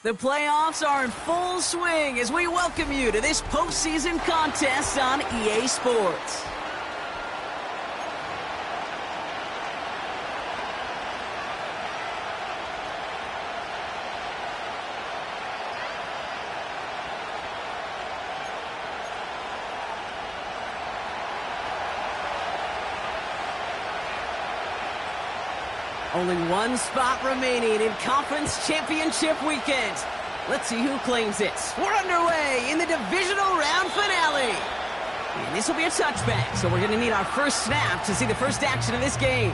The playoffs are in full swing as we welcome you to this postseason contest on EA Sports. Only one spot remaining in Conference Championship Weekend. Let's see who claims it. We're underway in the divisional round finale. And this will be a touchback, so we're going to need our first snap to see the first action of this game.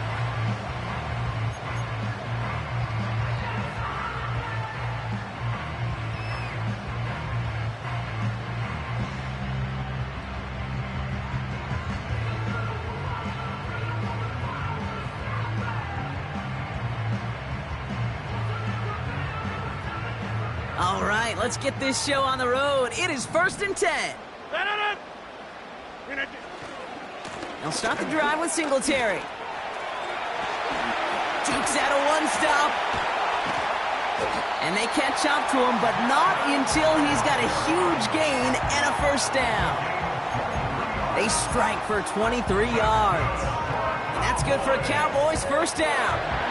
All right, let's get this show on the road. It is 1st and 10. They'll start the drive with Singletary. Jukes out a one-stop. And they catch up to him, but not until he's got a huge gain and a first down. They strike for 23 yards. And that's good for a Cowboys first down.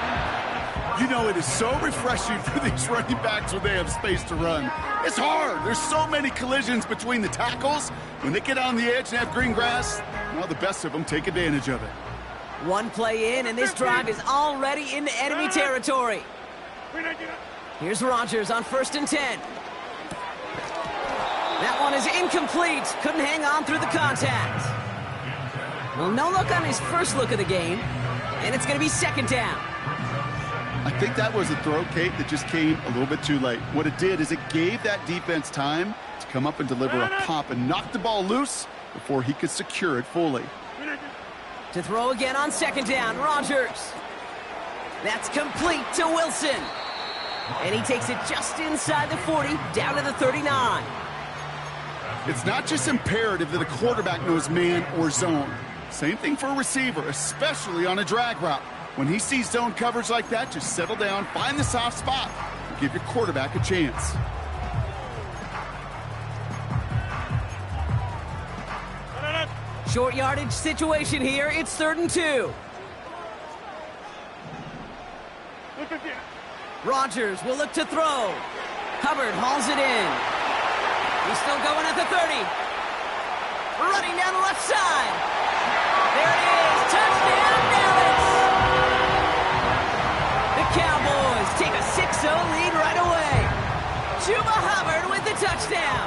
You know, it is so refreshing for these running backs when they have space to run. It's hard. There's so many collisions between the tackles. When they get on the edge and have green grass, well, the best of them take advantage of it. One play in, and this drive is already into enemy territory. Here's Rodgers on 1st and 10. That one is incomplete. Couldn't hang on through the contact. Well, no look on his first look of the game, and it's going to be 2nd down. I think that was a throw, Kate, that just came a little bit too late. What it did is it gave that defense time to come up and deliver a pop and knock the ball loose before he could secure it fully. To throw again on 2nd down, Rodgers. That's complete to Wilson. And he takes it just inside the 40, down to the 39. It's not just imperative that a quarterback knows man or zone. Same thing for a receiver, especially on a drag route. When he sees zone coverage like that, just settle down, find the soft spot, and give your quarterback a chance. Short yardage situation here. It's 3rd and 2. Rodgers will look to throw. Hubbard hauls it in. He's still going at the 30. Running down the left side. There it is. Touchdown, Dallas. The Cowboys take a 6-0 lead right away. Chuba Hubbard with the touchdown.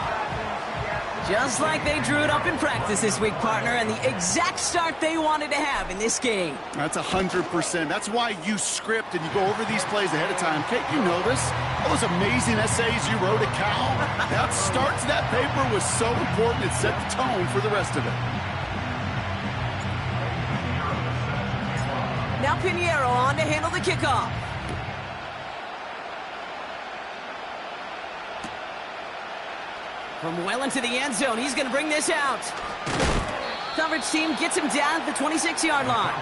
Just like they drew it up in practice this week, partner, and the exact start they wanted to have in this game. That's 100%. That's why you script and you go over these plays ahead of time. Kate, you know this. All those amazing essays you wrote at Cal. That start to that paper was so important. It set the tone for the rest of it. Now Pinheiro on to handle the kickoff. From well into the end zone, he's going to bring this out. Coverage team gets him down at the 26-yard line.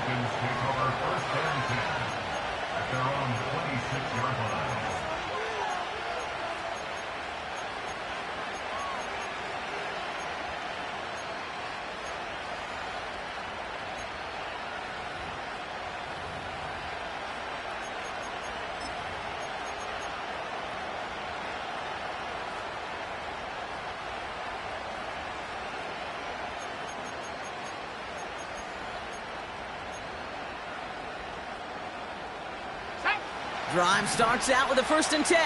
Drive starts out with a 1st and 10.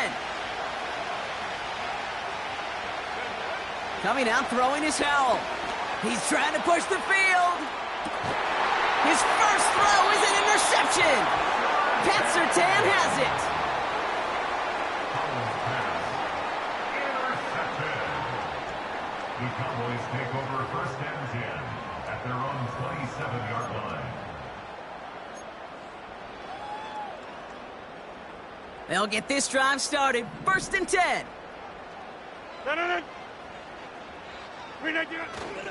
Coming out, throwing his Howell. He's trying to push the field. His first throw is an interception. Pat Surtain has it. The Cowboys take over 1st and 10 at their own 27-yard line. They'll get this drive started. 1st and 10.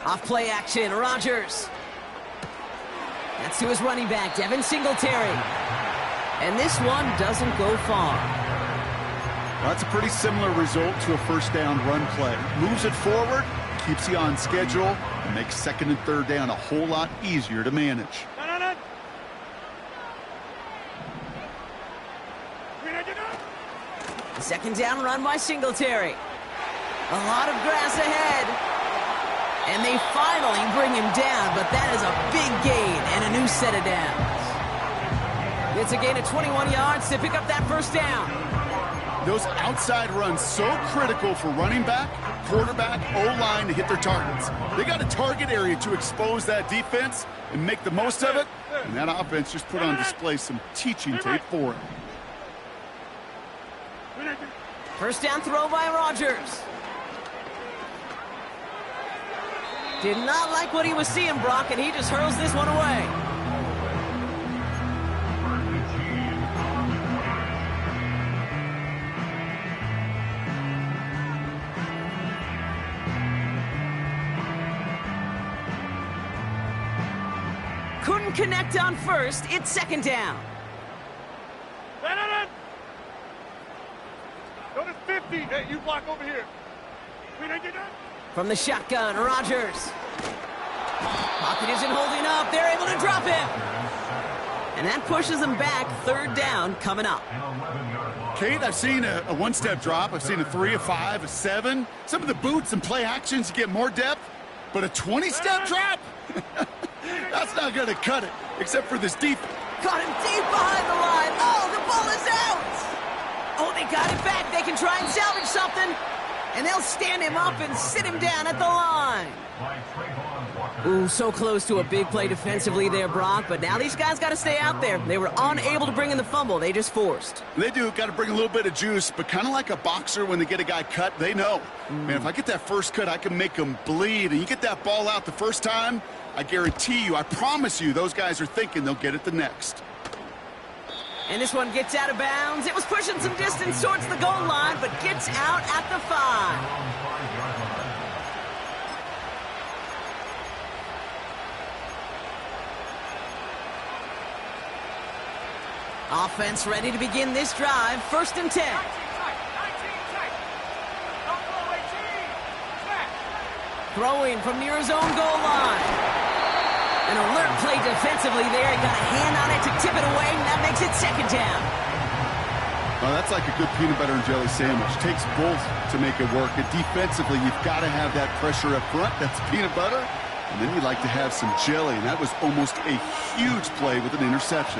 Off play action, Rodgers. That's to his running back, Devin Singletary. And this one doesn't go far. Well, that's a pretty similar result to a first down run play. Moves it forward, keeps you on schedule, and makes second and third down a whole lot easier to manage. Second down run by Singletary. A lot of grass ahead. And they finally bring him down, but that is a big gain and a new set of downs. It's a gain of 21 yards to pick up that first down. Those outside runs so critical for running back, quarterback, O-line to hit their targets. They got a target area to expose that defense and make the most of it, and that offense just put on display some teaching tape for it. First down throw by Rodgers. Did not like what he was seeing, Brock, and he just hurls this one away. Couldn't connect on first. It's second down. Go to 50. Hey, you block over here. From the shotgun, Rodgers. Pocket isn't holding up. They're able to drop him. And that pushes them back. Third down coming up. Kate, I've seen a one-step drop. I've seen a 3, a 5, a 7. Some of the boots and play actions you get more depth. But a 20-step drop? That's not going to cut it, except for this defense. Got him deep behind the line. Oh, the ball is out. Oh, they got it back. They can try and salvage something. And they'll stand him up and sit him down at the line. Ooh, so close to a big play defensively there, Brock. But now these guys got to stay out there. They were unable to bring in the fumble. They just forced. They do. Got to bring a little bit of juice. But kind of like a boxer when they get a guy cut, they know. Man, if I get that first cut, I can make them bleed. And you get that ball out the first time, I guarantee you, I promise you, those guys are thinking they'll get it the next. And this one gets out of bounds. It was pushing some distance towards the goal line, but gets out at the 5. Offense ready to begin this drive. First and 10. Throwing from near his own goal line. An alert play defensively there. He got a hand on it to tip it away, and that makes it second down. Well, that's like a good peanut butter and jelly sandwich. Takes both to make it work. And defensively, you've got to have that pressure up front. That's peanut butter. And then you'd like to have some jelly. And that was almost a huge play with an interception.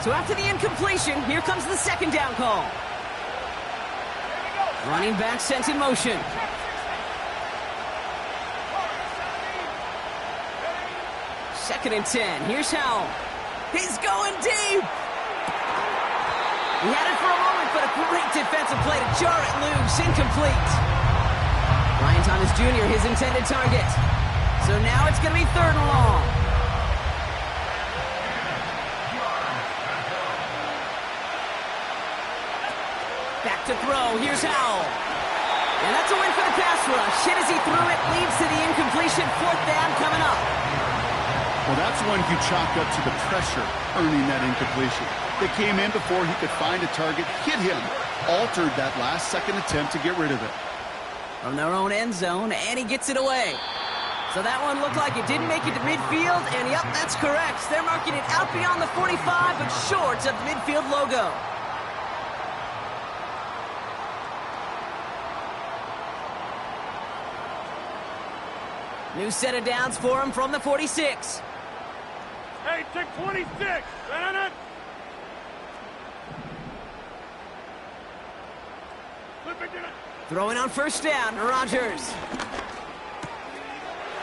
So after the incompletion, here comes the second down call. Running back sent in motion. Second and 10. Here's Howell. He's going deep. He had it for a moment, but a great defensive play to jar it loose. Incomplete. Ryan Thomas Jr., his intended target. So now it's going to be third and long. Back to throw. Here's Howell. And that's a win for the pass rush. Hit as he threw it. Leads to the incompletion. Fourth down coming up. Well, that's one you chalk up to the pressure earning that incompletion. They came in before he could find a target, hit him, altered that last-second attempt to get rid of it. From their own end zone, and he gets it away. So that one looked like it didn't make it to midfield, and yep, that's correct. They're marking it out beyond the 45, but short of the midfield logo. New set of downs for him from the 46. Hey, take 26. Throwing on first down, Rodgers.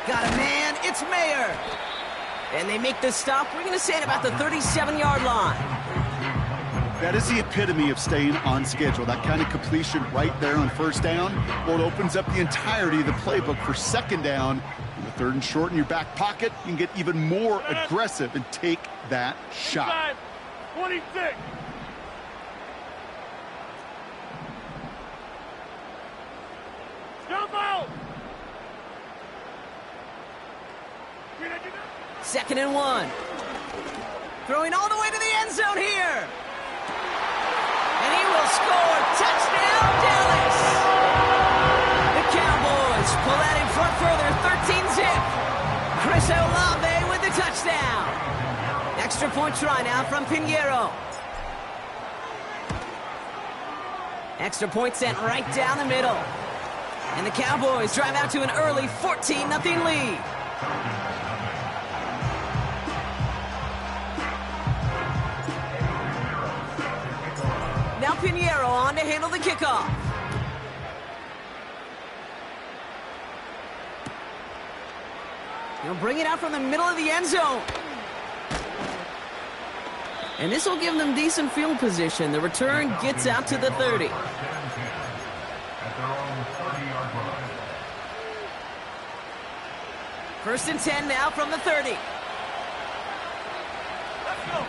Got a man, it's Mayer. And they make this stop, we're going to say at about the 37-yard line. That is the epitome of staying on schedule. That kind of completion right there on first down. Well, it opens up the entirety of the playbook for second down. In the third and short in your back pocket, you can get even more aggressive and take that shot. 26. Jump out. Second and 1. Throwing all the way to the end zone here. And he will score. Touchdown! further, 13-zip. Chris Olave with the touchdown. Extra point try now from Pinheiro. Extra point sent right down the middle. And the Cowboys drive out to an early 14-0 lead. Now Pinheiro on to handle the kickoff. He'll bring it out from the middle of the end zone. And this will give them decent field position. The return gets out to the 30. At their own 30-yard line. 1st and 10 now from the 30. Let's go.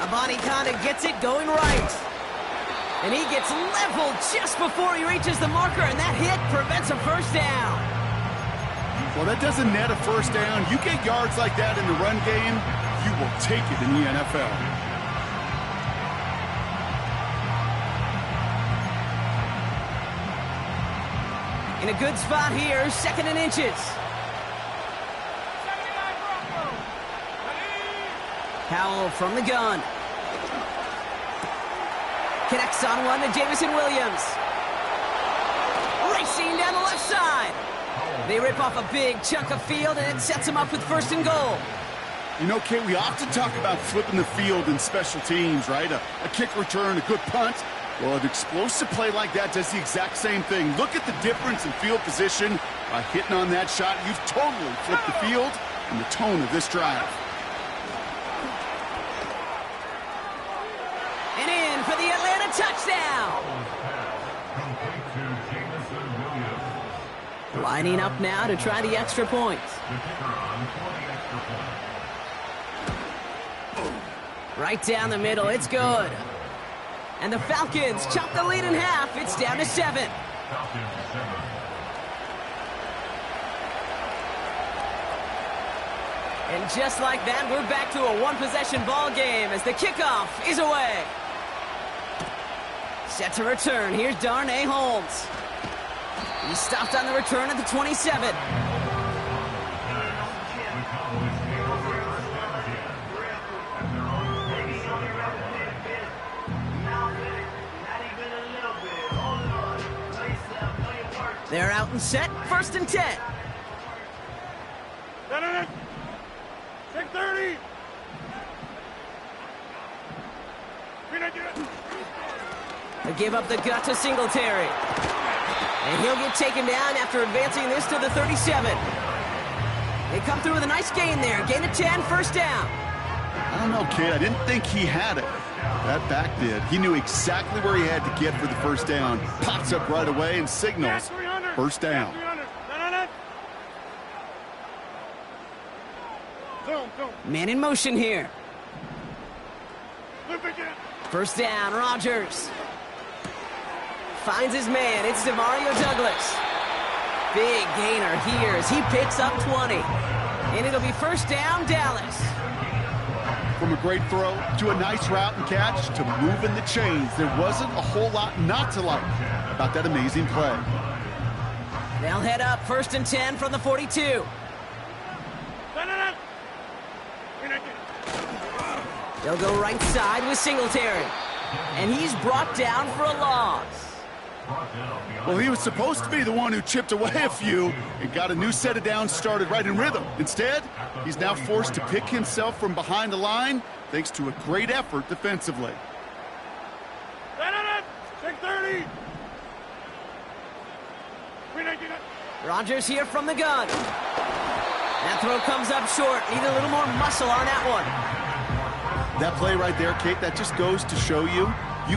Abani Kanda gets it going right. And he gets leveled just before he reaches the marker, and that hit prevents a first down. Well, that doesn't net a first down. You get yards like that in the run game, you will take it in the NFL. In a good spot here, 2nd and inches. Howell from the gun. Connects on one to Jamison Williams. Racing down the left side. They rip off a big chunk of field, and it sets them up with 1st and goal. You know, Kate, we often talk about flipping the field in special teams, right? A kick return, a good punt. Well, an explosive play like that does the exact same thing. Look at the difference in field position. By hitting on that shot, you've totally flipped the field and the tone of this drive. And in for the Atlanta touchdown. Lining up now to try the extra point. Right down the middle, it's good. And the Falcons chop the lead in half. It's down to 7. And just like that, we're back to a one-possession ball game as the kickoff is away. Set to return. Here's Darnay Holmes. He stopped on the return at the 27. They're out and set. 1st and 10. Take 30. They give up the gut to Singletary. And he'll get taken down after advancing this to the 37. They come through with a nice gain there. Gain of 10, 1st down. I don't know, kid. I didn't think he had it. That back did. He knew exactly where he had to get for the 1st down. Pops up right away and signals 1st down. Man in motion here. 1st down, Rodgers. Finds his man. It's Demario Douglas. Big gainer here as he picks up 20. And it'll be 1st down, Dallas. From a great throw to a nice route and catch to moving the chains, there wasn't a whole lot not to like about that amazing play. They'll head up 1st and 10 from the 42. They'll go right side with Singletary. And he's brought down for a loss. Well, he was supposed to be the one who chipped away a few and got a new set of downs started right in rhythm. Instead, he's now forced to pick himself from behind the line thanks to a great effort defensively. Take 30. Rodgers here from the gun. That throw comes up short. Need a little more muscle on that one. That play right there, Kate, that just goes to show you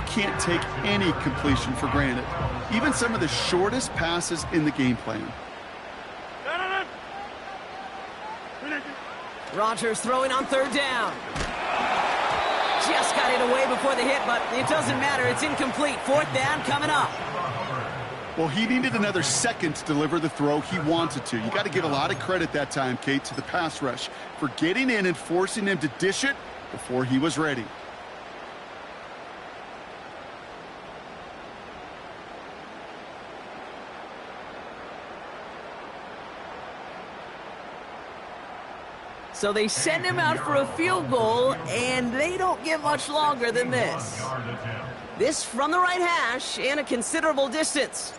can't take any completion for granted. Even some of the shortest passes in the game plan. Rodgers throwing on 3rd down. Just got it away before the hit, but it doesn't matter. It's incomplete. 4th down coming up. Well, he needed another second to deliver the throw he wanted to. You got to give a lot of credit that time, Kate, to the pass rush for getting in and forcing him to dish it before he was ready. so they send him out for a field goal, and they don't get much longer than this. This from the right hash and a considerable distance.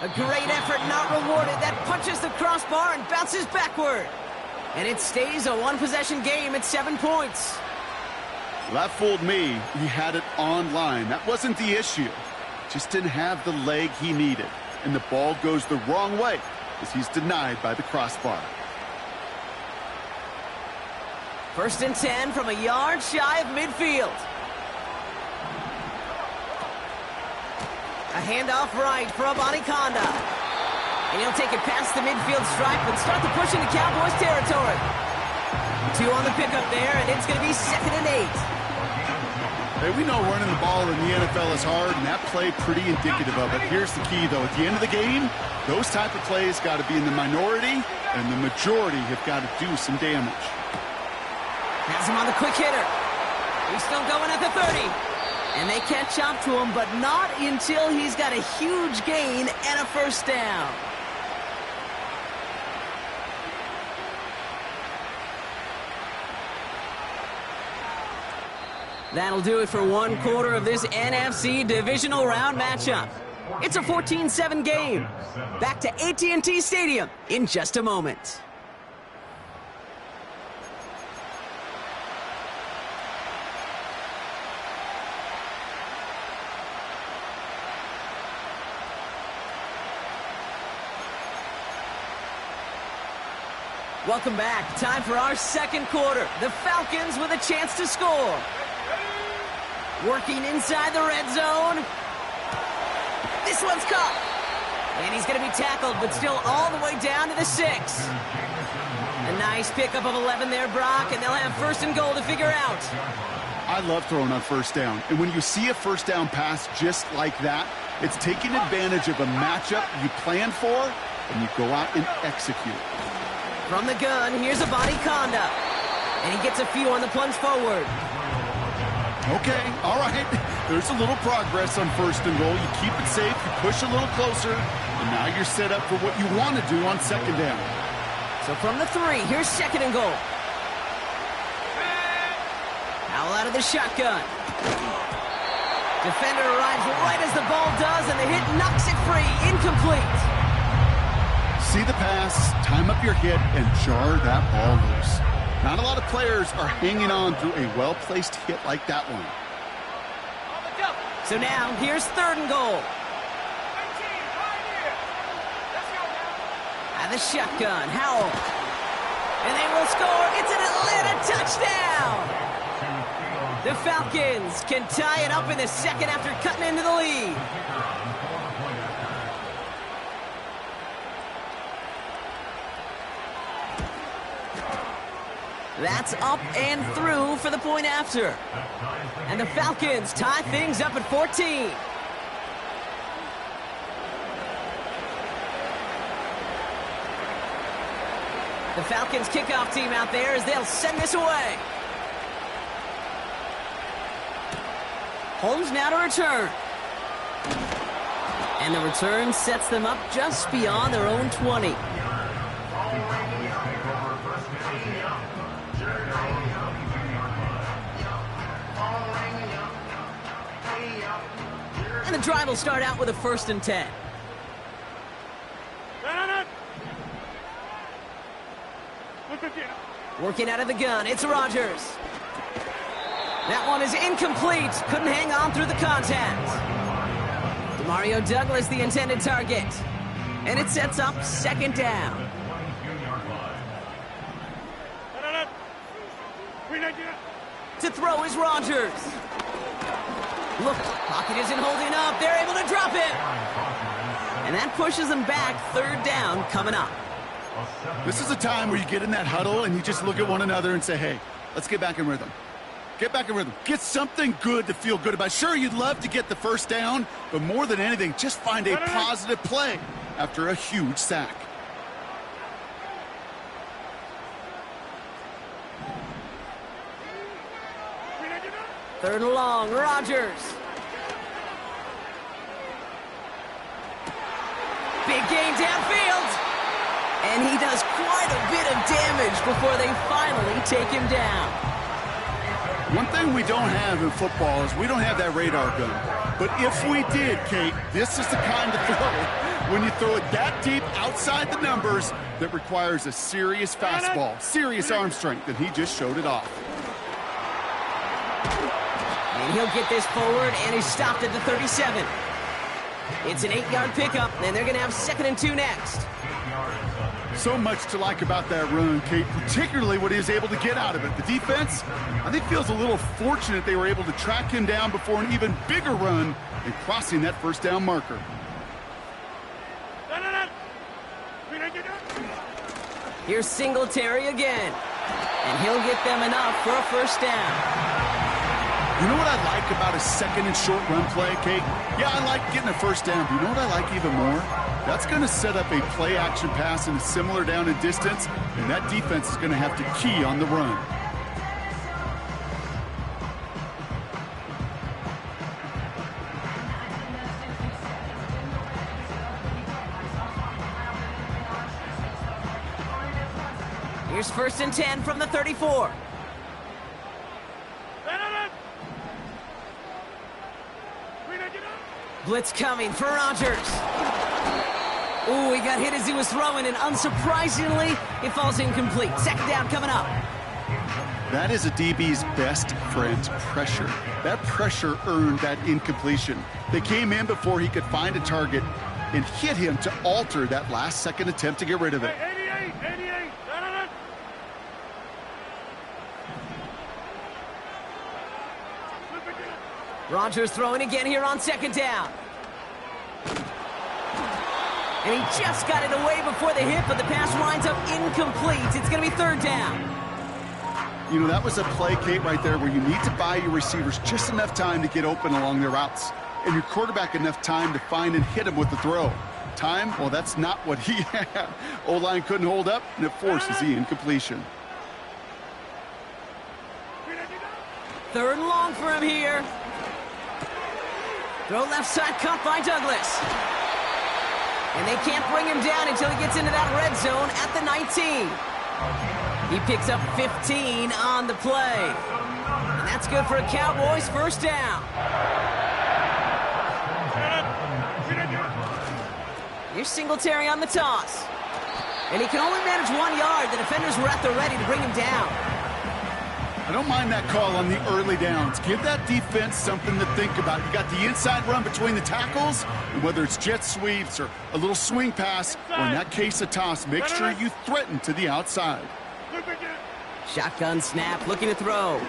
A great effort not rewarded. That punches the crossbar and bounces backward. And it stays a one-possession game at 7 points. That fooled me. He had it on line. That wasn't the issue. Just didn't have the leg he needed. And the ball goes the wrong way as he's denied by the crossbar. 1st and 10 from a yard shy of midfield. A handoff right for Abanikanda. And he'll take it past the midfield stripe and start the push into Cowboys territory. 2 on the pickup there, and it's going to be 2nd and 8. Hey, we know running the ball in the NFL is hard, and that play pretty indicative of it. Here's the key, though. At the end of the game, those type of plays got to be in the minority, and the majority have got to do some damage. Has him on the quick hitter. He's still going at the 30. And they catch up to him, but not until he's got a huge gain and a 1st down. That'll do it for 1 quarter of this NFC divisional round matchup. It's a 14-7 game. Back to AT&T Stadium in just a moment. Welcome back. Time for our 2nd quarter. The Falcons with a chance to score. Working inside the red zone. This one's caught. And he's going to be tackled, but still all the way down to the 6. A nice pickup of 11 there, Brock, and they'll have 1st and goal to figure out. I love throwing on 1st down. And when you see a 1st down pass just like that, it's taking advantage of a matchup you plan for, and you go out and execute. From the gun, here's Abanikanda. And he gets a few on the plunge forward. Okay, all right. There's a little progress on 1st and goal. You keep it safe, you push a little closer, and now you're set up for what you want to do on 2nd down. So from the 3, here's 2nd and goal. Foul out of the shotgun. Defender arrives right as the ball does, and the hit knocks it free. Incomplete. See the pass, time up your hit, and jar that ball loose. Not a lot of players are hanging on through a well-placed hit like that one. So now, here's 3rd and goal. And the shotgun, Howell. And they will score. It's an Atlanta touchdown. The Falcons can tie it up in the 2nd after cutting into the lead. That's up and through for the point after. And the Falcons tie things up at 14. The Falcons kickoff team out there as they'll send this away. Holmes now to return. And the return sets them up just beyond their own 20. And the drive will start out with a 1st and 10. Working out of the gun, it's Rodgers. That one is incomplete. Couldn't hang on through the contact. Demario Douglas, the intended target. And it sets up 2nd down. To throw is Rodgers. Look, pocket isn't holding up. They're able to drop it. And that pushes them back. 3rd down coming up. This is a time where you get in that huddle and you just look at one another and say, hey, let's get back in rhythm. Get back in rhythm. Get something good to feel good about. Sure, you'd love to get the 1st down, but more than anything, just find a positive play after a huge sack. Third and long, Rodgers. Big gain downfield. And he does quite a bit of damage before they finally take him down. One thing we don't have in football is we don't have that radar gun. But if we did, Kate, this is the kind of throw, when you throw it that deep outside the numbers, that requires a serious fastball, serious arm strength, and he just showed it off. And he'll get this forward, and he's stopped at the 37. It's an 8-yard pickup, and they're going to have 2nd and 2 next. So much to like about that run, Kate, particularly what he was able to get out of it. The defense, I think, feels a little fortunate they were able to track him down before an even bigger run and crossing that first down marker. Here's Singletary again, and he'll get them enough for a first down. You know what I like about a 2nd and short run play, Kate? Yeah, I like getting a first down, but you know what I like even more? That's going to set up a play-action pass in a similar down and distance, and that defense is going to have to key on the run. Here's 1st and 10 from the 34. Blitz coming for Rodgers. Ooh, he got hit as he was throwing, and unsurprisingly, it falls incomplete. 2nd down coming up. That is a DB's best friend, pressure. That pressure earned that incompletion. They came in before he could find a target and hit him to alter that last-second attempt to get rid of it. 88. Rodgers throwing again here on 2nd down. And he just got it away before the hit, but the pass winds up incomplete. It's going to be 3rd down. You know, that was a play, Kate, right there where you need to buy your receivers just enough time to get open along their routes, and your quarterback enough time to find and hit him with the throw. Time, well, that's not what he had. O-line couldn't hold up, and it forces the incompletion. 3rd and long for him here. Throw left side, caught by Douglas. And they can't bring him down until he gets into that red zone at the 19. He picks up 15 on the play. And that's good for a Cowboys first down. Here's Singletary on the toss. And he can only manage 1 yard. The defenders were at the ready to bring him down. I don't mind that call on the early downs. Give that defense something to think about. You got the inside run between the tackles, and whether it's jet sweeps or a little swing pass, or in that case a toss, make sure you threaten to the outside. Shotgun snap, looking to throw.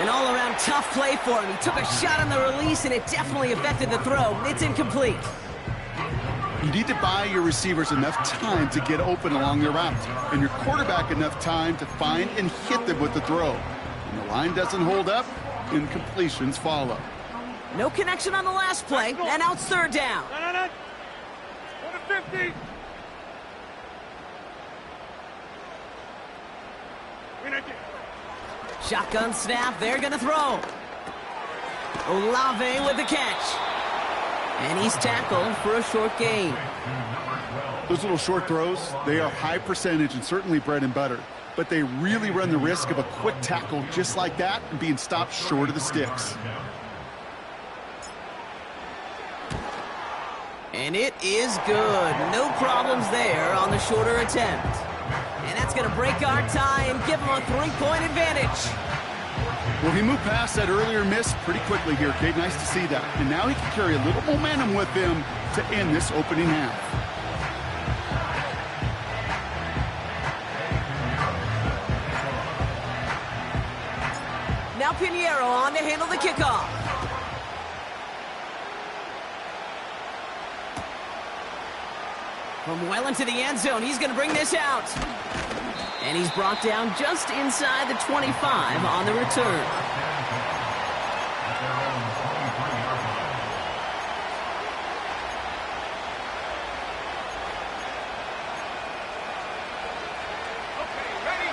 An all-around tough play for him. He took a shot on the release, and it definitely affected the throw. It's incomplete. You need to buy your receivers enough time to get open along their route, and your quarterback enough time to find and hit them with the throw. When the line doesn't hold up, incompletions follow. No connection on the last play, and now it's 3rd down. 50. Shotgun snap, they're going to throw. Olave with the catch. And he's tackled for a short gain. Those little short throws, they are high percentage and certainly bread and butter. But they really run the risk of a quick tackle just like that and being stopped short of the sticks. And it is good. No problems there on the shorter attempt. And that's going to break our tie and give him a 3-point advantage. Well, he moved past that earlier miss pretty quickly here, Kate. Nice to see that. And now he can carry a little momentum with him to end this opening half. Now Pinheiro on to handle the kickoff. From well into the end zone, he's going to bring this out. And he's brought down just inside the 25 on the return.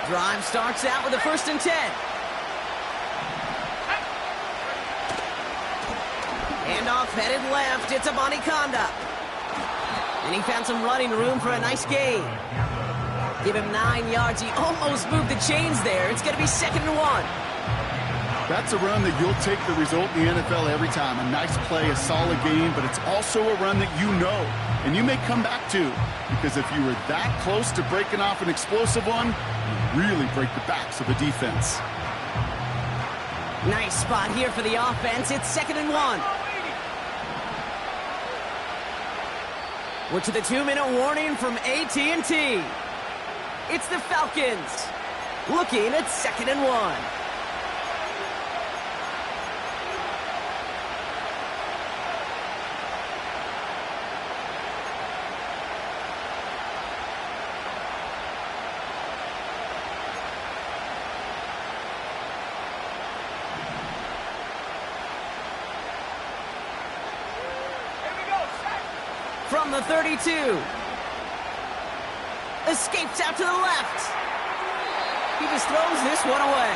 Drive starts out with a 1st and 10. Handoff headed left. It's Abanikanda. And he found some running room for a nice gain. Give him 9 yards. He almost moved the chains there. It's going to be 2nd and 1. That's a run that you'll take the result in the NFL every time. A nice play, a solid game, but it's also a run that you know, and you may come back to, because if you were that close to breaking off an explosive one, you really break the backs of the defense. Nice spot here for the offense. It's 2nd and 1. We're to the 2-minute warning from AT&T. It's the Falcons looking at 2nd and 1. From the 32. Escapes out to the left. He just throws this one away.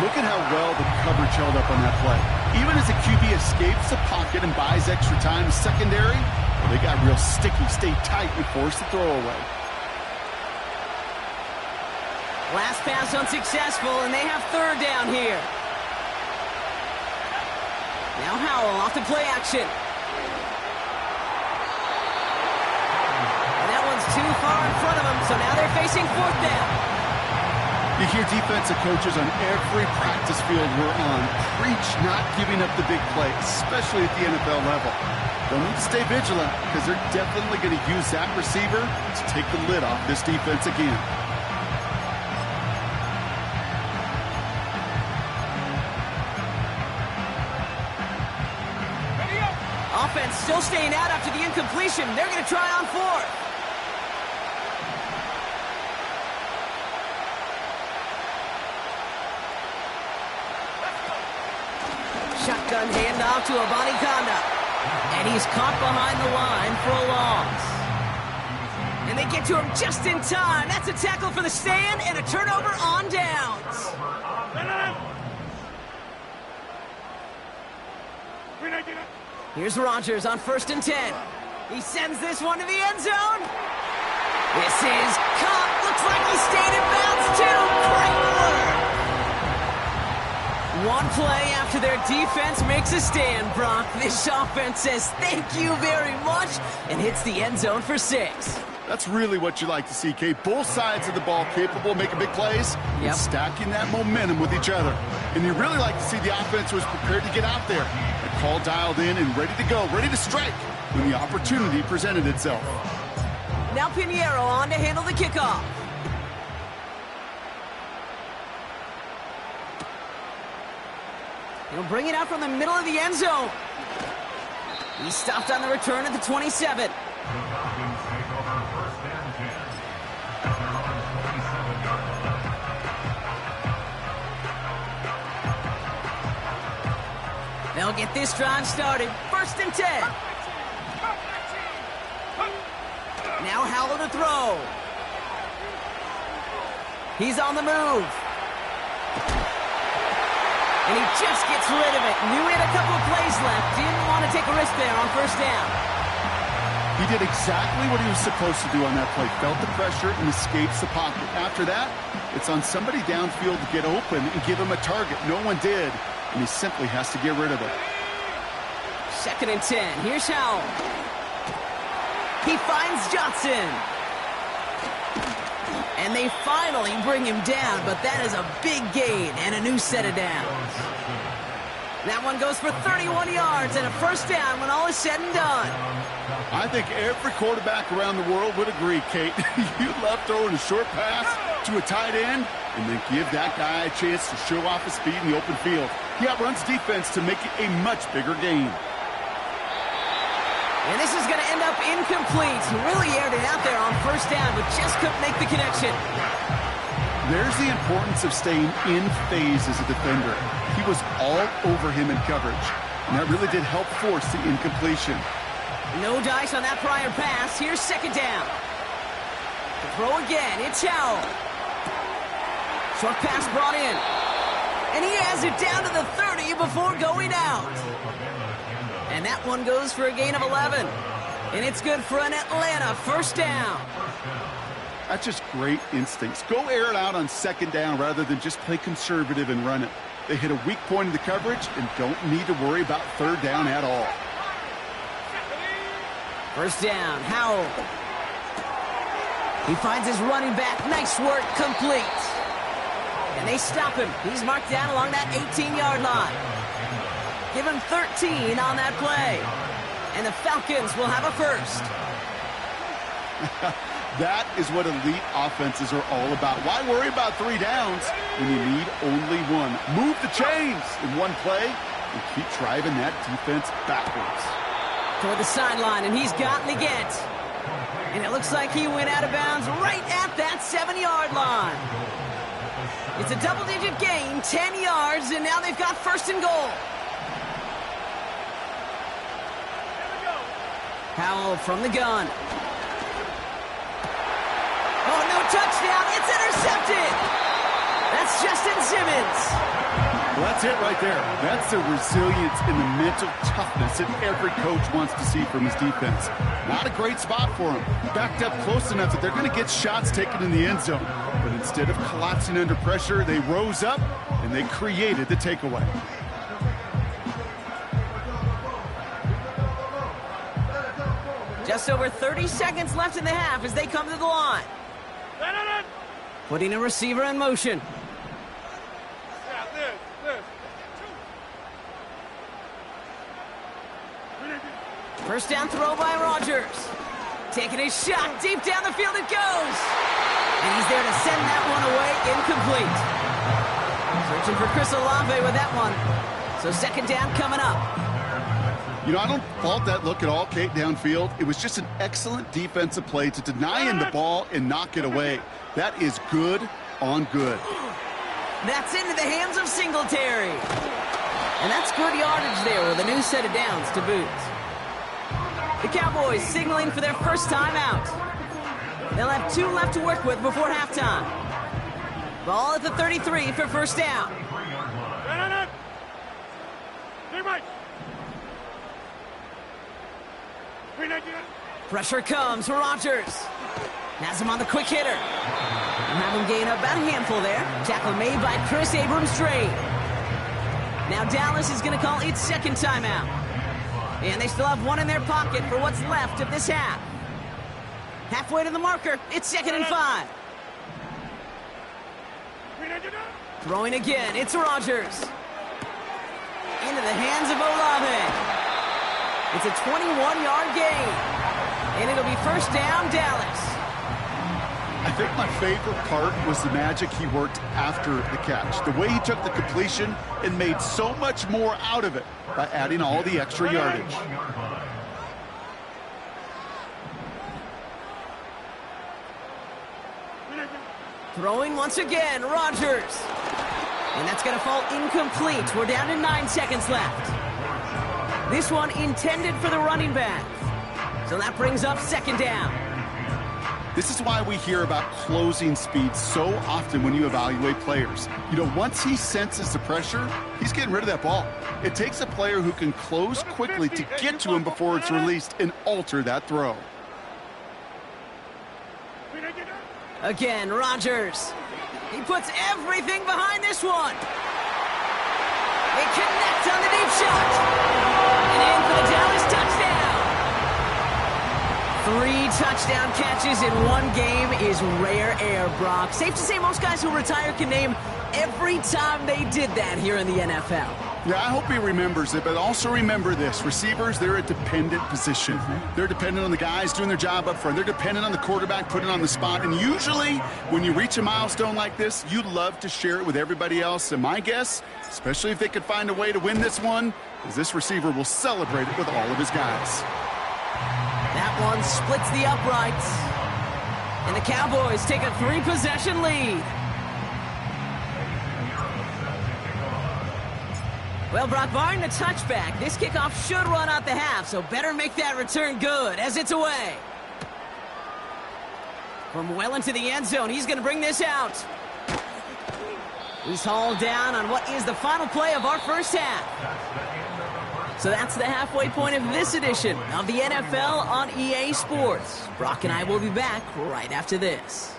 Look at how well the coverage held up on that play. Even as the QB escapes the pocket and buys extra time secondary, well, they got real sticky, stayed tight, and forced the throw away. Last pass unsuccessful, and they have 3rd down here. Now Howell off to play action. Too far in front of them, so now they're facing 4th down. You hear defensive coaches on every practice field we're on preach not giving up the big play, especially at the NFL level. They'll need to stay vigilant because they're definitely going to use that receiver to take the lid off this defense again. Offense still staying out after the incompletion. They're going to try on 4th. Shotgun handoff to Abanikanda. And he's caught behind the line for a loss. And they get to him just in time. That's a tackle for the stand and a turnover on downs. Here's Rodgers on 1st and 10. He sends this one to the end zone. This is caught. Looks like he stayed in bounds too. Great work. One play after their defense makes a stand, Brock. This offense says thank you very much and hits the end zone for 6. That's really what you like to see, Kate. Both sides of the ball capable of making big plays and stacking that momentum with each other. And you really like to see the offense was prepared to get out there. The call dialed in and ready to go, ready to strike when the opportunity presented itself. Now Pinheiro on to handle the kickoff. He'll bring it out from the middle of the end zone. He stopped on the return at the 27. They'll get this drive started. 1st and 10. Now Howell to throw. He's on the move. And he just gets rid of it. Knew he had a couple of plays left. Didn't want to take a risk there on 1st down. He did exactly what he was supposed to do on that play. Felt the pressure and escapes the pocket. After that, it's on somebody downfield to get open and give him a target. No one did, and he simply has to get rid of it. 2nd and 10. Here's Howell. He finds Johnson. And they finally bring him down, but that is a big gain and a new set of downs. That one goes for 31 yards and a 1st down when all is said and done. I think every quarterback around the world would agree, Kate. You love throwing a short pass to a tight end and then give that guy a chance to show off his speed in the open field. He outruns defense to make it a much bigger gain. And this is going to end up incomplete. He really aired it out there on 1st down, but just couldn't make the connection. There's the importance of staying in phase as a defender. He was all over him in coverage, and that really did help force the incompletion. No dice on that prior pass. Here's 2nd down. To throw again, it's Howell. Short pass brought in. And he has it down to the 30 before going out. And that one goes for a gain of 11. And it's good for an Atlanta first down. That's just great instincts. Go air it out on second down rather than just play conservative and run it. They hit a weak point in the coverage and don't need to worry about third down at all. First down, Howell. He finds his running back. Nice work, complete. And they stop him. He's marked down along that 18-yard line. Give him 13 on that play. And the Falcons will have a first. That is what elite offenses are all about. Why worry about 3 downs when you need only one? Move the chains in one play and keep driving that defense backwards. Toward the sideline, and he's got Leggett. And it looks like he went out of bounds right at that 7-yard line. It's a double-digit gain, 10 yards, and now they've got first and goal. Howell from the gun. Oh, no touchdown. It's intercepted. That's Justin Simmons. Well, that's it right there. That's the resilience and the mental toughness that every coach wants to see from his defense. Not a great spot for him. Backed up close enough that they're going to get shots taken in the end zone. But instead of collapsing under pressure, they rose up and they created the takeaway. Just over 30 seconds left in the half as they come to the line. Putting a receiver in motion. First down throw by Rodgers. Taking his shot. Deep down the field it goes. And he's there to send that one away. Incomplete. Searching for Chris Olave with that one. So second down coming up. You know, I don't fault that look at all, Kate, downfield. It was just an excellent defensive play to deny him the ball and knock it away. That is good on good. That's into the hands of Singletary. And that's good yardage there with a new set of downs to boot. The Cowboys signaling for their first time out. They'll have 2 left to work with before halftime. Ball at the 33 for first down. Pressure comes. Rodgers has him on the quick hitter. And have him gain about a handful there. Tackle made by Chris Abrams-Trade. Now Dallas is going to call its second timeout. And they still have one in their pocket for what's left of this half. Halfway to the marker. It's 2nd and 5. Throwing again. It's Rodgers. Into the hands of Olave. It's a 21-yard gain. And it'll be first down, Dallas. I think my favorite part was the magic he worked after the catch. The way he took the completion and made so much more out of it by adding all the extra yardage. Throwing once again, Rodgers. And that's going to fall incomplete. We're down to 9 seconds left. This one intended for the running back. So that brings up second down. This is why we hear about closing speed so often when you evaluate players. You know, once he senses the pressure, he's getting rid of that ball. It takes a player who can close quickly to get to him before it's released and alter that throw. Again, Rodgers. He puts everything behind this one. They connect on the deep shot. And in for the Dallas touchdown. 3 touchdown catches in one game is rare air, Brock. Safe to say most guys who retire can name every time they did that here in the NFL. Yeah, I hope he remembers it, but also remember this. Receivers, they're a dependent position. They're dependent on the guys doing their job up front. They're dependent on the quarterback putting on the spot. And usually, when you reach a milestone like this, you love to share it with everybody else. And my guess, especially if they could find a way to win this one, is this receiver will celebrate it with all of his guys. That one splits the uprights. And the Cowboys take a 3-possession lead. Well, Brock, barring the touchback, this kickoff should run out the half, so better make that return good as it's away. From well into the end zone, he's going to bring this out. He's hauled down on what is the final play of our first half. So that's the halfway point of this edition of the NFL on EA Sports. Brock and I will be back right after this.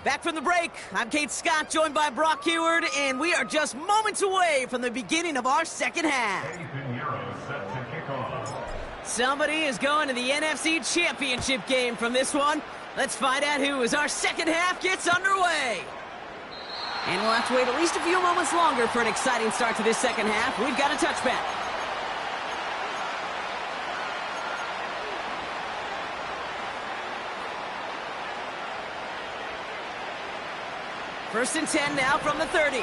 Back from the break, I'm Kate Scott, joined by Brock Heward, and we are just moments away from the beginning of our second half. Somebody is going to the NFC Championship game from this one. Let's find out who as our second half gets underway. And we'll have to wait at least a few moments longer for an exciting start to this second half. We've got a touchback. First and 10 now from the 30.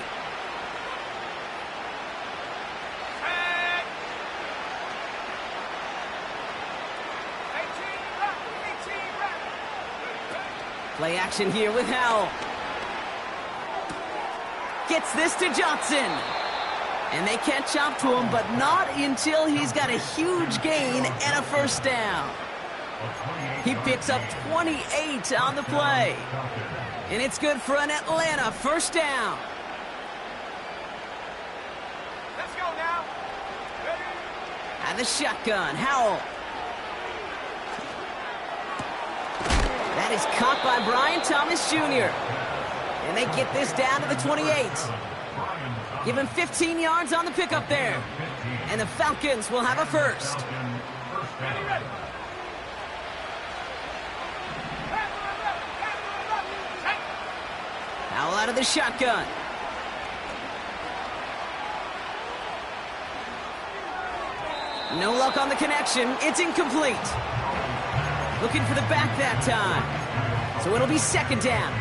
Play action here with Howell. Gets this to Johnson. And they can't chop to him, but not until he's got a huge gain and a first down. He picks up 28 on the play. And it's good for an Atlanta first down. Let's go now. Ready? And the shotgun, Howell. That is caught by Brian Thomas Jr. And they get this down to the 28. Give him 15 yards on the pickup there. And the Falcons will have a first. Ready, ready. Howell out of the shotgun. No luck on the connection. It's incomplete. Looking for the back that time. So it'll be second down.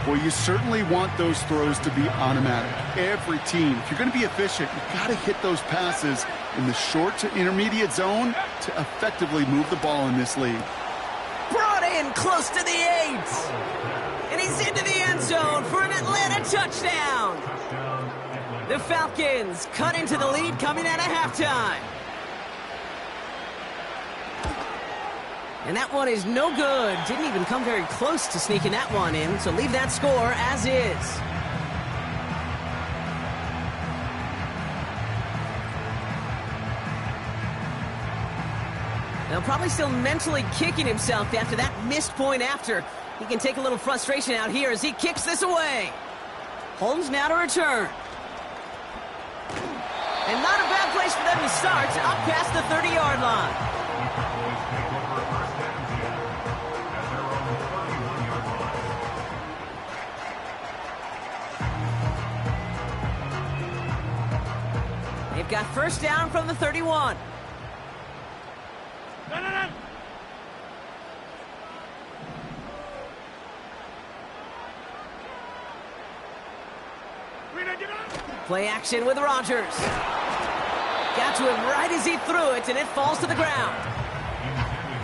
Well, you certainly want those throws to be automatic. Every team, if you're going to be efficient, you've got to hit those passes in the short to intermediate zone to effectively move the ball in this league. Brought in close to the 8. And he's into the end zone for an Atlanta touchdown. The Falcons cut into the lead coming out of halftime. And that one is no good. Didn't even come very close to sneaking that one in, so leave that score as is. Now probably still mentally kicking himself after that missed point after. He can take a little frustration out here as he kicks this away. Holmes now to return. And not a bad place for them to start, up past the 30-yard line. They've got first down from the 31. No. Play action with Rodgers. Got to him right as he threw it, and it falls to the ground.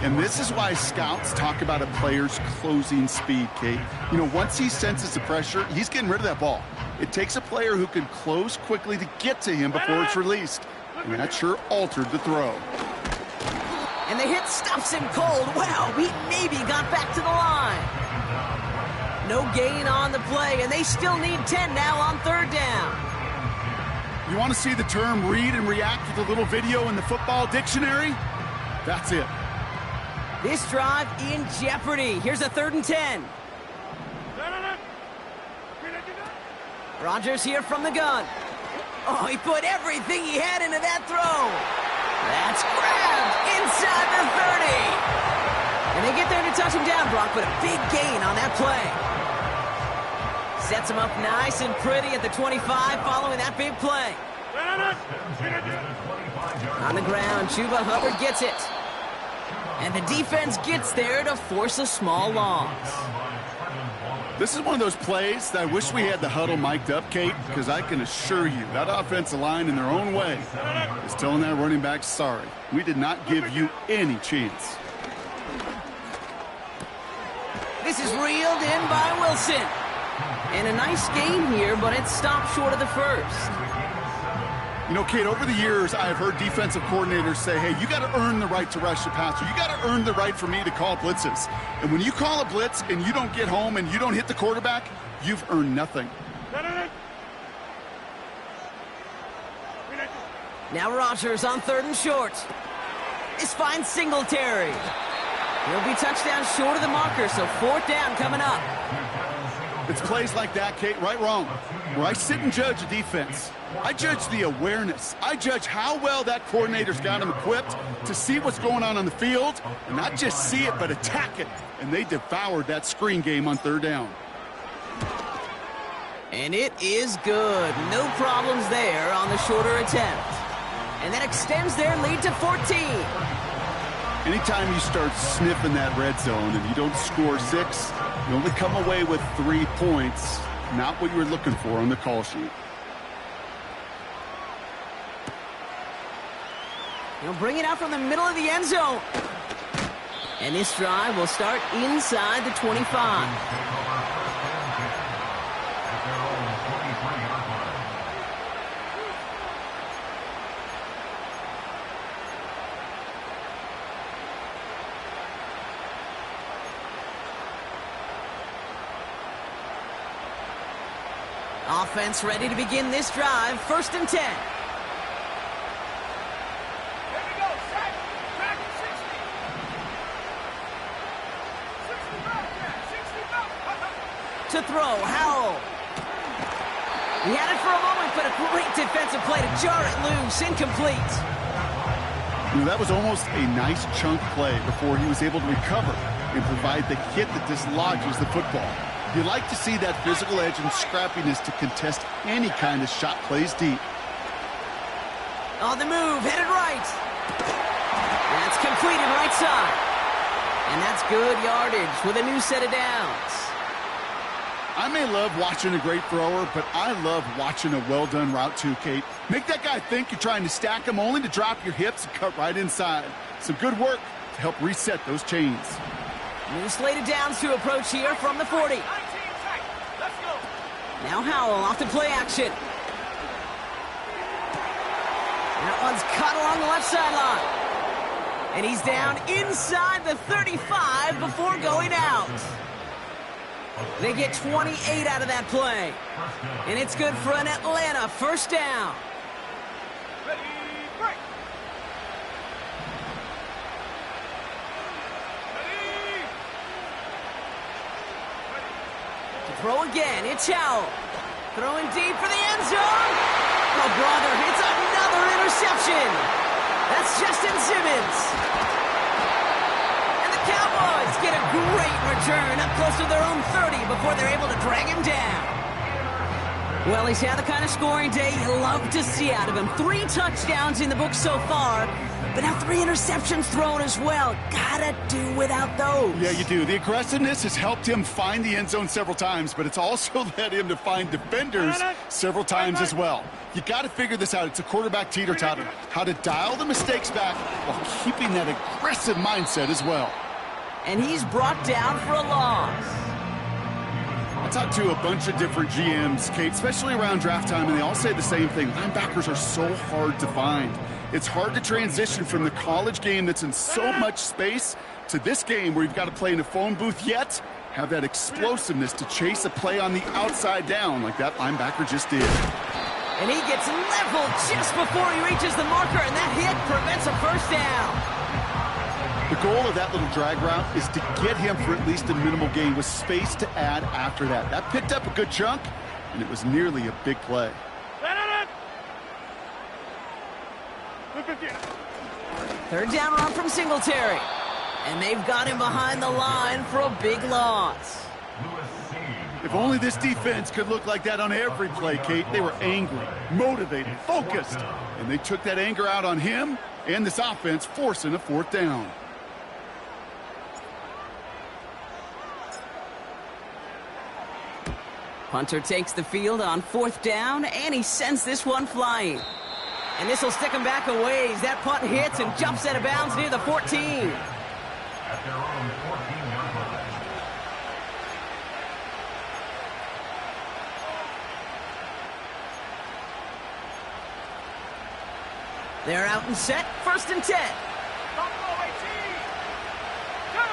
And this is why scouts talk about a player's closing speed, Kate. You know, once he senses the pressure, he's getting rid of that ball. It takes a player who can close quickly to get to him before it's released. And that sure altered the throw. And the hit stops him cold. Wow, he maybe got back to the line. No gain on the play, and they still need 10 now on third down. You want to see the term read and react with a little video in the football dictionary? That's it. This drive in jeopardy. Here's a 3rd and 10. No. Rodgers here from the gun. Oh, he put everything he had into that throw. That's grabbed inside the 30. And they get there to touch him down, Brock, but a big gain on that play. Sets him up nice and pretty at the 25 following that big play. On the ground, Chuba Hubbard gets it. And the defense gets there to force a small loss. This is one of those plays that I wish we had the huddle mic'd up, Kate, because I can assure you that offensive line in their own way is telling that running back, sorry, we did not give you any chance. This is reeled in by Wilson. And a nice gain here, but it stopped short of the first. You know, Kate, over the years, I have heard defensive coordinators say, hey, you got to earn the right to rush the passer. You got to earn the right for me to call blitzes. And when you call a blitz and you don't get home and you don't hit the quarterback, you've earned nothing. Now Rodgers on 3rd and short. This finds Singletary. He'll be touchdown short of the marker, so 4th down coming up. It's plays like that, Kate, right, wrong, where I sit and judge a defense. I judge the awareness. I judge how well that coordinator's got him equipped to see what's going on the field, and not just see it, but attack it. And they devoured that screen game on 3rd down. And it is good. No problems there on the shorter attempt. And that extends their lead to 14. Anytime you start sniffing that red zone and you don't score 6, you only come away with 3 points. Not what you were looking for on the call sheet. He'll bring it out from the middle of the end zone. And this drive will start inside the 25. Offense ready to begin this drive. 1st and 10. Here we go. Sack. Back at 60. 60 back. Yeah, 60 back. To throw, Howell. He had it for a moment, but a great defensive play to jar it loose. Incomplete. You know, that was almost a nice chunk play before he was able to recover and provide the hit that dislodges the football. You like to see that physical edge and scrappiness to contest any kind of shot plays deep. On the move, headed right. That's completed right side. And that's good yardage with a new set of downs. I may love watching a great thrower, but I love watching a well-done route too, Kate. Make that guy think you're trying to stack him only to drop your hips and cut right inside. Some good work to help reset those chains. New slate of downs to approach here from the 40. 19 sack. Let's go. Now Howell off to play action. That one's caught along the left sideline. And he's down inside the 35 before going out. They get 28 out of that play. And it's good for an Atlanta 1st down. Ready, break. Throw again, it's Howell. Throwing deep for the end zone. Oh, brother, it's another interception. That's Justin Simmons. And the Cowboys get a great return up close to their own 30 before they're able to drag him down. Well, he's had the kind of scoring day you love to see out of him. 3 touchdowns in the book so far, but now 3 interceptions thrown as well. Gotta do without those. Yeah, you do. The aggressiveness has helped him find the end zone several times, but it's also led him to find defenders several times as well. You got to figure this out. It's a quarterback teeter-totter. How to dial the mistakes back while keeping that aggressive mindset as well. And he's brought down for a loss. I talked to a bunch of different GMs, Kate, especially around draft time, and they all say the same thing. Linebackers are so hard to find. It's hard to transition from the college game that's in so much space to this game where you've got to play in a phone booth, yet have that explosiveness to chase a play on the outside down like that linebacker just did. And he gets leveled just before he reaches the marker, and that hit prevents a 1st down. The goal of that little drag route is to get him for at least a minimal gain with space to add after that. That picked up a good chunk, and it was nearly a big play. 3rd down run from Singletary. And they've got him behind the line for a big loss. If only this defense could look like that on every play, Kate. They were angry, motivated, focused, and they took that anger out on him and this offense, forcing a 4th down. Punter takes the field on 4th down, and he sends this one flying. And this will stick him back a ways. That punt hits and jumps out of bounds near the 14. At their own 14-yard line. They're out and set. 1st and 10. Buffalo 18. Go.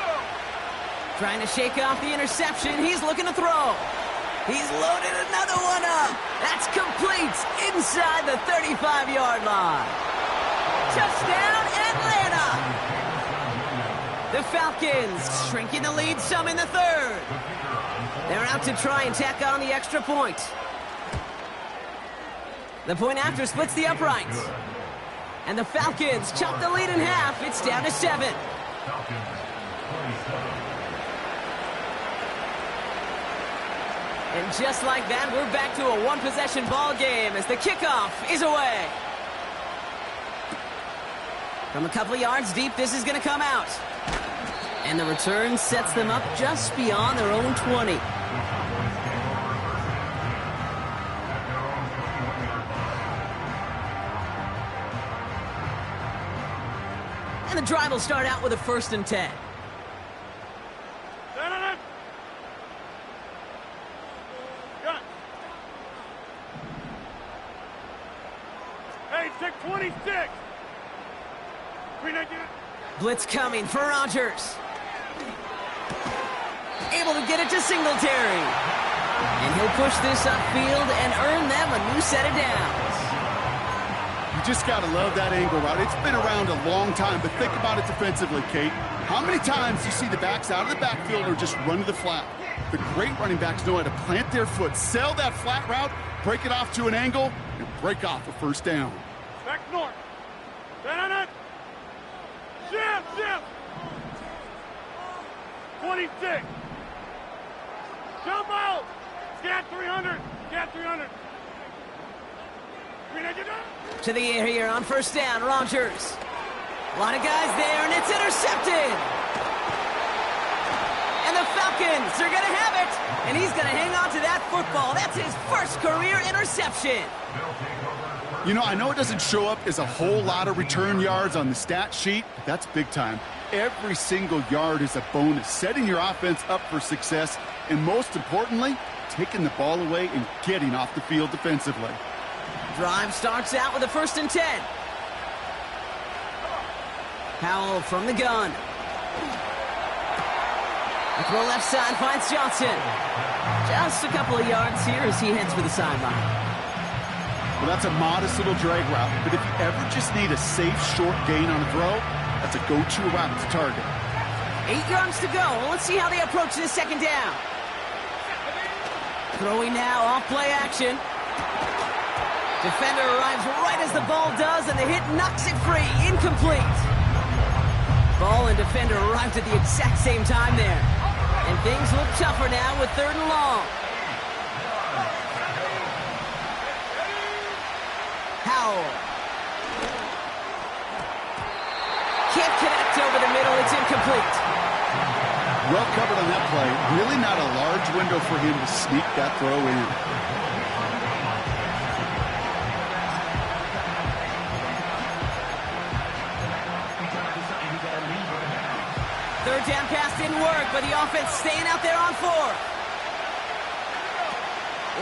Trying to shake off the interception. He's looking to throw. He's loaded another one up. That's complete inside the 35-yard line. Touchdown, Atlanta. The Falcons shrinking the lead some in the 3rd. They're out to try and tack on the extra point. The point after splits the uprights. And the Falcons chop the lead in half. It's down to 7. And just like that, we're back to a one-possession ball game as the kickoff is away. From a couple of yards deep, this is going to come out. And the return sets them up just beyond their own 20. And the drive will start out with a 1st and 10. Hey, stick 26. Blitz coming for Rodgers. Able to get it to Singletary. And he'll push this upfield and earn them a new set of downs. You just got to love that angle route. It's been around a long time, but think about it defensively, Kate. How many times do you see the backs out of the backfield or just run to the flat? The great running backs know how to plant their foot, sell that flat route, break it off to an angle, and break off a 1st down. Back north. Shift. 26. Jump out. Scat 300. Scat 300. To the air here on 1st down, Rodgers. A lot of guys there, and it's intercepted. And the Falcons are going to have it. And he's going to hang on to that football. That's his 1st career interception. You know, I know it doesn't show up as a whole lot of return yards on the stat sheet, but that's big time. Every single yard is a bonus, setting your offense up for success, and most importantly, taking the ball away and getting off the field defensively. Drive starts out with a 1st and 10. Powell from the gun. The throw left side finds Johnson. Just a couple of yards here as he heads for the sideline. Well, that's a modest little drag route, but if you ever just need a safe, short gain on a throw, that's a go-to route to target. 8 yards to go. Let's see how they approach this 2nd down. Throwing now, off play action. Defender arrives right as the ball does, and the hit knocks it free. Incomplete. Ball and defender arrived at the exact same time there. And things look tougher now with 3rd and long. Powell. Can't connect over the middle. It's incomplete. Well covered on that play. Really not a large window for him to sneak that throw in. Third down pass didn't work, but the offense staying out there on 4th.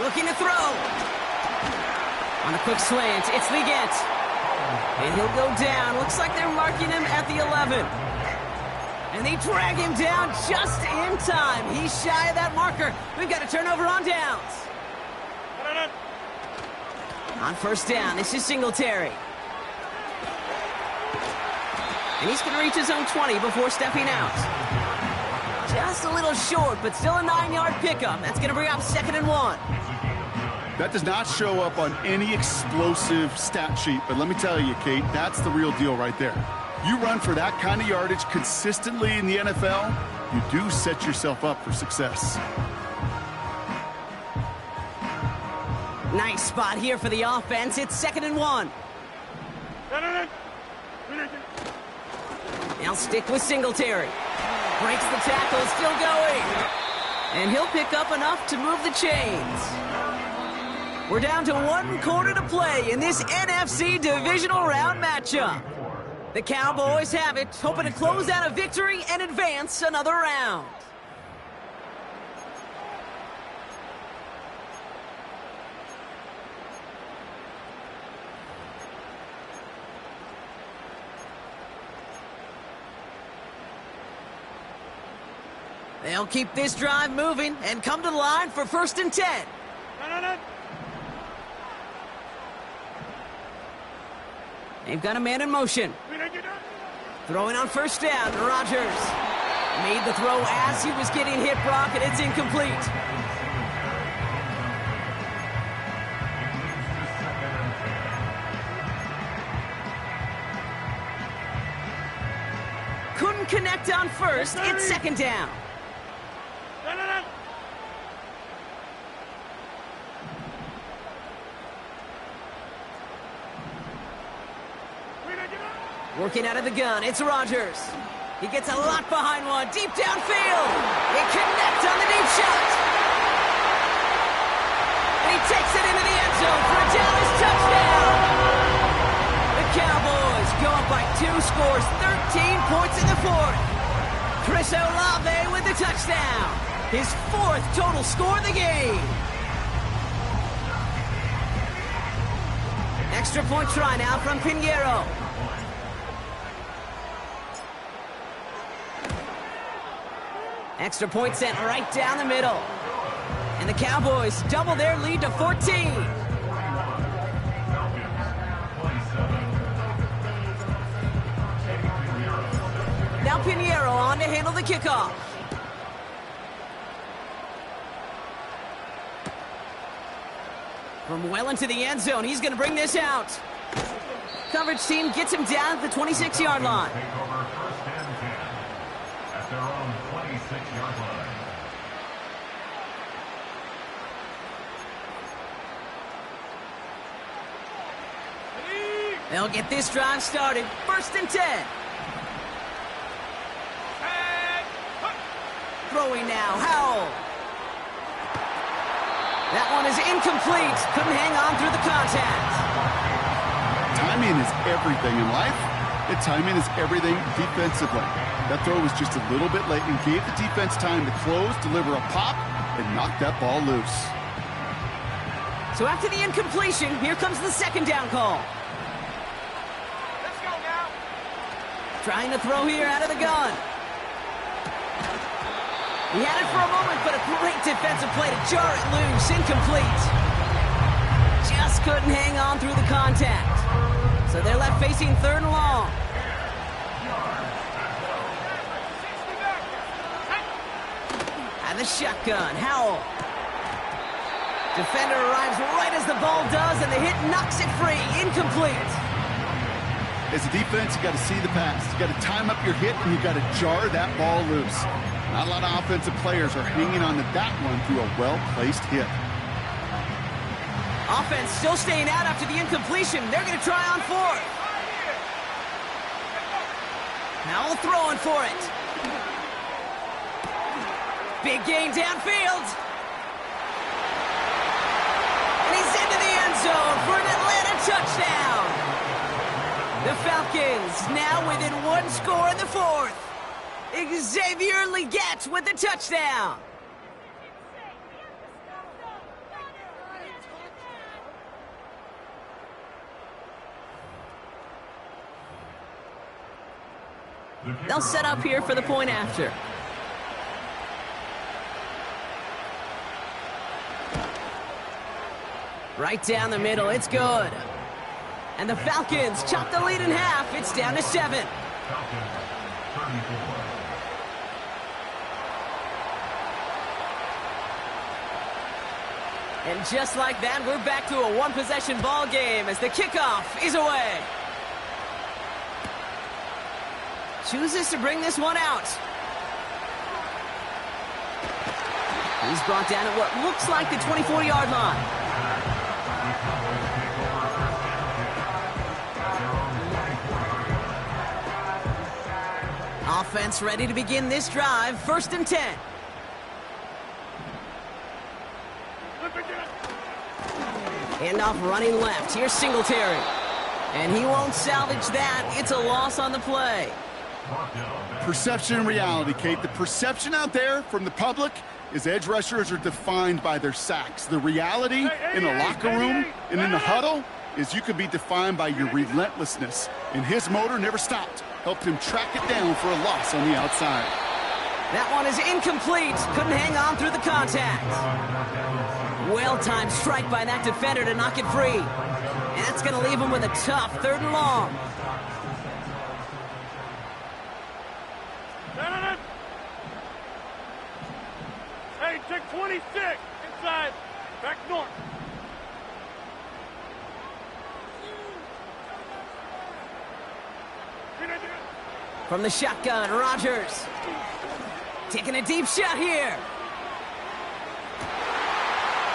Looking to throw. On a quick slant, it's Legent. And he'll go down. Looks like they're marking him at the 11. And they drag him down just in time. He's shy of that marker. We've got a turnover on downs. On 1st down, this is Singletary. And he's going to reach his own 20 before stepping out. Just a little short, but still a 9-yard pickup. That's going to bring up 2nd and 1. That does not show up on any explosive stat sheet, but let me tell you, Kate, that's the real deal right there. You run for that kind of yardage consistently in the NFL, you do set yourself up for success. Nice spot here for the offense. It's 2nd and 1. Now stick with Singletary. Breaks the tackle, still going. And he'll pick up enough to move the chains. We're down to 1 quarter to play in this NFC divisional round matchup. The Cowboys have it, hoping to close out a victory and advance another round. They'll keep this drive moving and come to the line for 1st and 10. No. They've got a man in motion. Throwing on 1st down, Rodgers. Made the throw as he was getting hit, Brock, and it's incomplete. Couldn't connect on 1st. It's 2nd down. No. Working out of the gun, it's Rodgers. He gets a lot behind one, deep downfield. He connects on the deep shot. And he takes it into the end zone for a Dallas touchdown. The Cowboys go up by 2 scores, 13 points in the 4th. Chris Olave with the touchdown. His 4th total score of the game. Extra point try now from Pinheiro. Extra point sent right down the middle. And the Cowboys double their lead to 14. Now Pinheiro on to handle the kickoff. From well into the end zone, he's going to bring this out. Coverage team gets him down at the 26-yard line. Take over 1st and 10 at their own 26-yard line. They'll get this drive started. 1st and 10. Throwing now, Howell. That one is incomplete. Couldn't hang on through the contact. Timing is everything in life, and timing is everything defensively. That throw was just a little bit late and gave the defense time to close, deliver a pop, and knock that ball loose. So after the incompletion, here comes the 2nd down call. Let's go now. Trying to throw here out of the gun. He had it for a moment, but a great defensive play to jar it loose. Incomplete. Just couldn't hang on through the contact. So they're left facing 3rd and long. And the shotgun, Howell. Defender arrives right as the ball does, and the hit knocks it free. Incomplete. As a defense, you got to see the pass. You got to time up your hit, and you got to jar that ball loose. Not a lot of offensive players are hanging on to that one through a well-placed hit. Offense still staying out after the incompletion. They're going to try on 4th. Howell throwing for it. Big gain downfield. And he's into the end zone for an Atlanta touchdown. The Falcons now within 1 score in the 4th. Xavier Legette with the touchdown. They'll set up here for the point after. Right down the middle, it's good. And the Falcons chop the lead in half. It's down to 7. Falcons, 34. And just like that, we're back to a 1-possession ball game as the kickoff is away. Chooses to bring this one out. He's brought down at what looks like the 24-yard line. Offense ready to begin this drive. 1st and 10. Handoff running left. Here's Singletary. And he won't salvage that. It's a loss on the play. Perception and reality, Kate. The perception out there from the public is edge rushers are defined by their sacks. The reality in the locker room and in the huddle is you can be defined by your relentlessness. And his motor never stopped. Helped him track it down for a loss on the outside. That one is incomplete. Couldn't hang on through the contact. Well-timed strike by that defender to knock it free. And that's going to leave him with a tough 3rd and long. Hey, check 26. Inside. Back north. From the shotgun, Rodgers. Taking a deep shot here.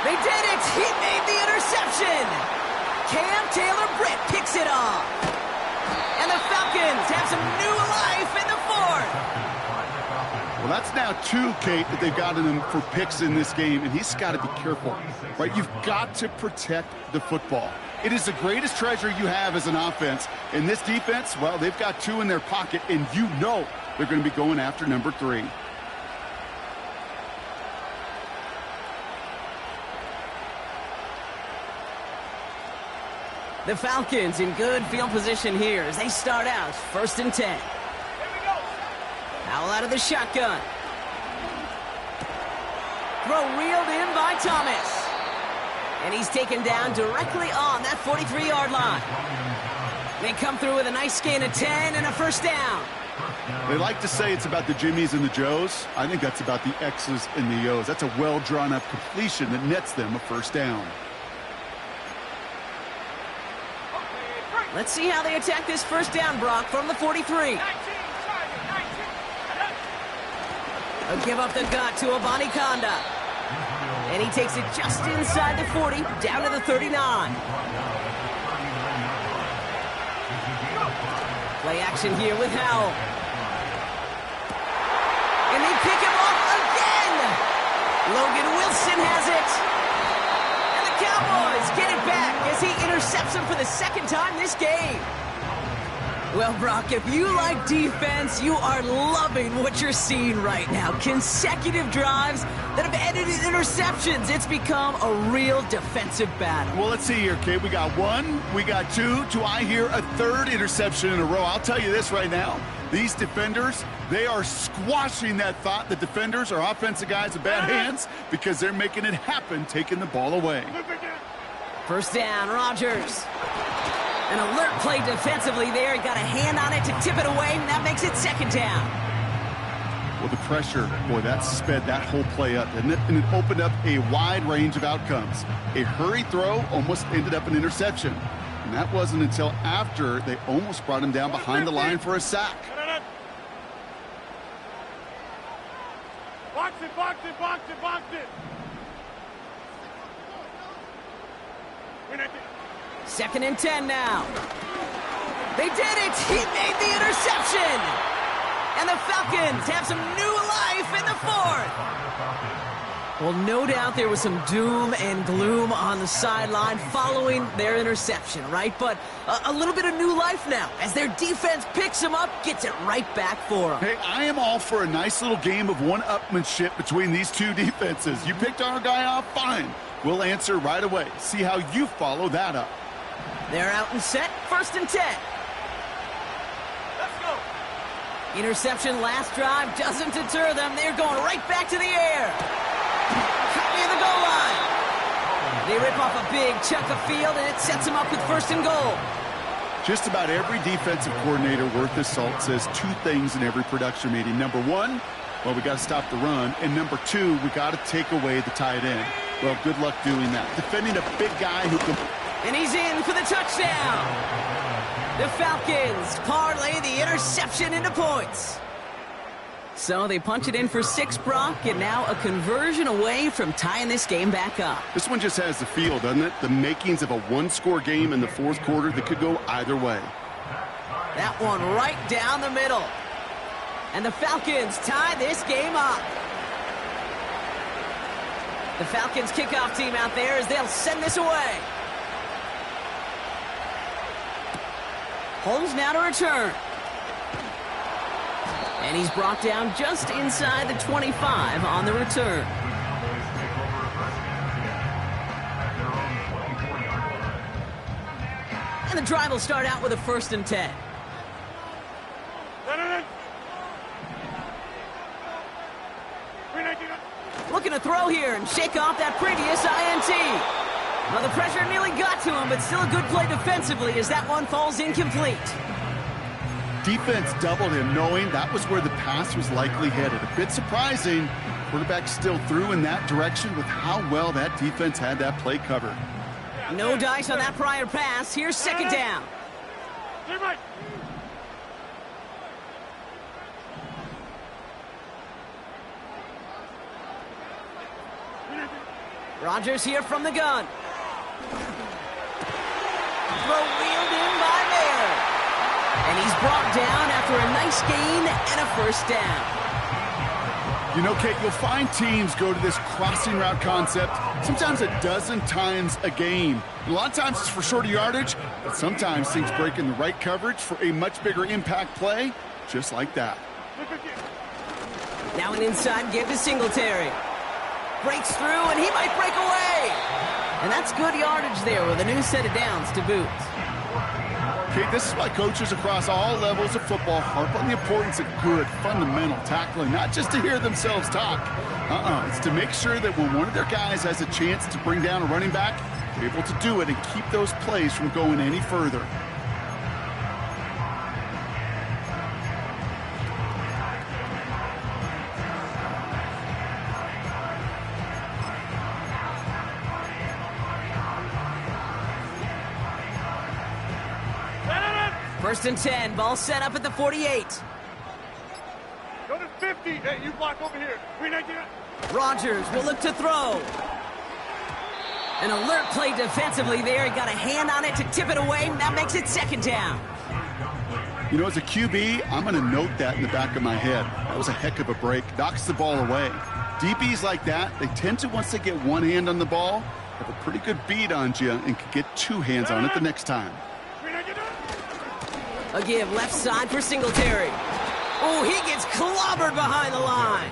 They did it! He made the interception! Cam Taylor-Britt picks it off. And the Falcons have some new life in the 4th. Well, that's now 2, Kate, that they've gotten him for picks in this game, and he's got to be careful, right? You've got to protect the football. It is the greatest treasure you have as an offense. And this defense, well, they've got 2 in their pocket, and you know they're going to be going after number 3. The Falcons in good field position here as they start out 1st and 10. Powell out of the shotgun. Throw reeled in by Thomas. And he's taken down directly on that 43-yard line. They come through with a nice gain of 10 and a 1st down. They like to say it's about the Jimmies and the Joes. I think that's about the X's and the O's. That's a well-drawn-up completion that nets them a 1st down. Let's see how they attack this 1st down, Brock, from the 43. They'll give up the gut to Abanikanda. And he takes it just inside the 40, down to the 39. Play action here with Howell. And they pick him off again! Logan Wilson has it! And the Cowboys get it back as he intercepts him for the 2nd time this game. Well, Brock, if you like defense, you are loving what you're seeing right now. Consecutive drives that have ended in interceptions. It's become a real defensive battle. Well, let's see here, Kate. We got 1, we got 2. Do I hear a 3rd interception in a row? I'll tell you this right now. These defenders, they are squashing that thought. The defenders are offensive guys with bad hands because they're making it happen, taking the ball away. 1st down, Rodgers. An alert play defensively there. Got a hand on it to tip it away, and that makes it 2nd down. Well, the pressure, boy, that sped that whole play up, didn't it? And it opened up a wide range of outcomes. A hurried throw almost ended up an interception. And that wasn't until after they almost brought him down behind the line for a sack. Box it, box it, box it, box it. 2nd and 10 now. They did it! He made the interception! And the Falcons have some new life in the 4th. Well, no doubt there was some doom and gloom on the sideline following their interception, right? But a little bit of new life now as their defense picks them up, gets it right back for them. Hey, I am all for a nice little game of one-upmanship between these 2 defenses. You picked our guy off, fine. We'll answer right away. See how you follow that up. They're out and set, 1st and 10. Let's go. Interception last drive doesn't deter them. They're going right back to the air. Cut near the goal line. They rip off a big chunk of field, and it sets them up with 1st and goal. Just about every defensive coordinator worth his salt says 2 things in every production meeting. Number 1, well, we got to stop the run. And number 2, we got to take away the tight end. Well, good luck doing that. Defending a big guy who can... And he's in for the touchdown. The Falcons parlay the interception into points. So they punch it in for 6, Brock, and now a conversion away from tying this game back up. This one just has the feel, doesn't it? The makings of a 1-score game in the 4th quarter that could go either way. That one right down the middle. And the Falcons tie this game up. The Falcons kickoff team out there as they'll send this away. Holmes now to return. And he's brought down just inside the 25 on the return. And the drive will start out with a 1st and 10. looking to throw here and shake off that previous INT. Well, the pressure nearly got to him, but still a good play defensively as that one falls incomplete. Defense doubled him, knowing that was where the pass was likely headed. A bit surprising. Quarterback still threw in that direction with how well that defense had that play covered. No dice on that prior pass. Here's second down. Rodgers here from the gun. Throw wheeled in by Mayer. And he's brought down after a nice gain and a first down. You know, Kate, you'll find teams go to this crossing route concept sometimes a dozen times a game. A lot of times it's for shorter yardage, but sometimes things break in the right coverage for a much bigger impact play, just like that. Now an inside give to Singletary. Breaks through, and he might break away. And that's good yardage there with a new set of downs to boot. Okay, this is why coaches across all levels of football harp on the importance of good, fundamental tackling, not just to hear themselves talk. It's to make sure that when one of their guys has a chance to bring down a running back, they're able to do it and keep those plays from going any further. First and 10, ball set up at the 48. Go to 50. Hey, you block over here. Rodgers will look to throw. An alert play defensively there. He got a hand on it to tip it away. That makes it second down. You know, as a QB, I'm going to note that in the back of my head. That was a heck of a break. Knocks the ball away. DBs like that, they tend to, once they get one hand on the ball, have a pretty good beat on you and can get two hands on it the next time. A give left side for Singletary. Oh, he gets clobbered behind the line.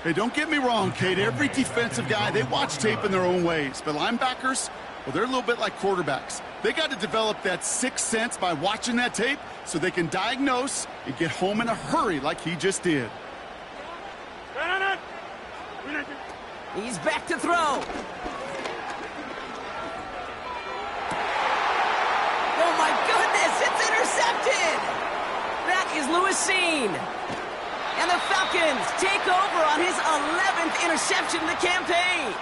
Hey, don't get me wrong, Kate. Every defensive guy, they watch tape in their own ways. But linebackers, well, they're a little bit like quarterbacks. They got to develop that sixth sense by watching that tape so they can diagnose and get home in a hurry like he just did. He's back to throw. Oh, my goodness, it's intercepted. That is Lewisine. And the Falcons take over on his 11th interception of the campaign.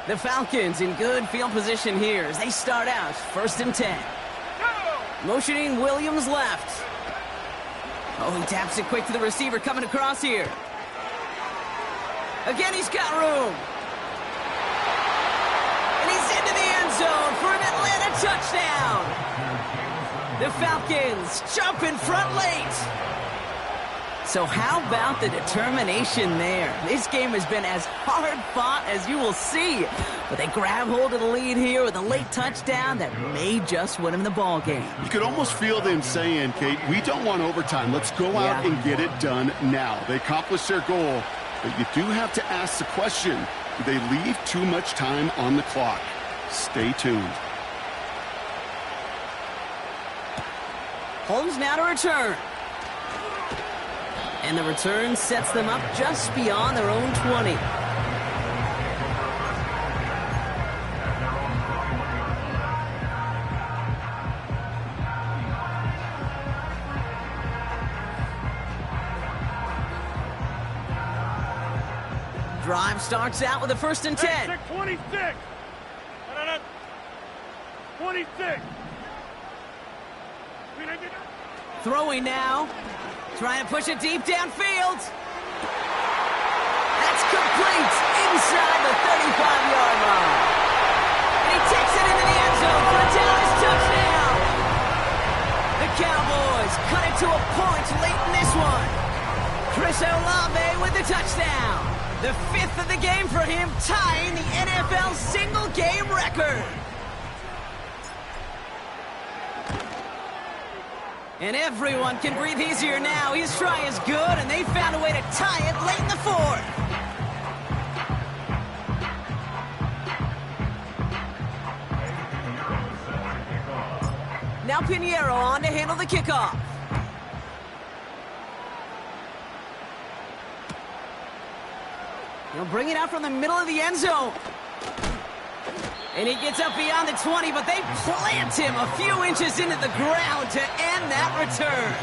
The Falcons in good field position here as they start out first and 10. Motioning Williams left. Oh, he taps it quick to the receiver coming across here. Again, he's got room. And he's into the end zone for an Atlanta touchdown. The Falcons jump in front late. So how about the determination there? This game has been as hard fought as you will see. But they grab hold of the lead here with a late touchdown that may just win them the ball game. You could almost feel them saying, Kate, we don't want overtime. Let's go out and get it done now. They accomplished their goal. But you do have to ask the question, do they leave too much time on the clock? Stay tuned. Holmes now to return. And the return sets them up just beyond their own 20. Drive starts out with a first and 10. Hey, 26. 26. Throwing now. Trying to push it deep downfield. That's complete inside the 35-yard line. And he takes it into the end zone for a Dallas touchdown. The Cowboys cut it to a point late in this one. Chris Olave with the touchdown. The 5th of the game for him, tying the NFL single-game record. And everyone can breathe easier now. His try is good, and they found a way to tie it late in the fourth. on to handle the kickoff. He'll bring it out from the middle of the end zone. And he gets up beyond the 20, but they plant him a few inches into the ground to end that return.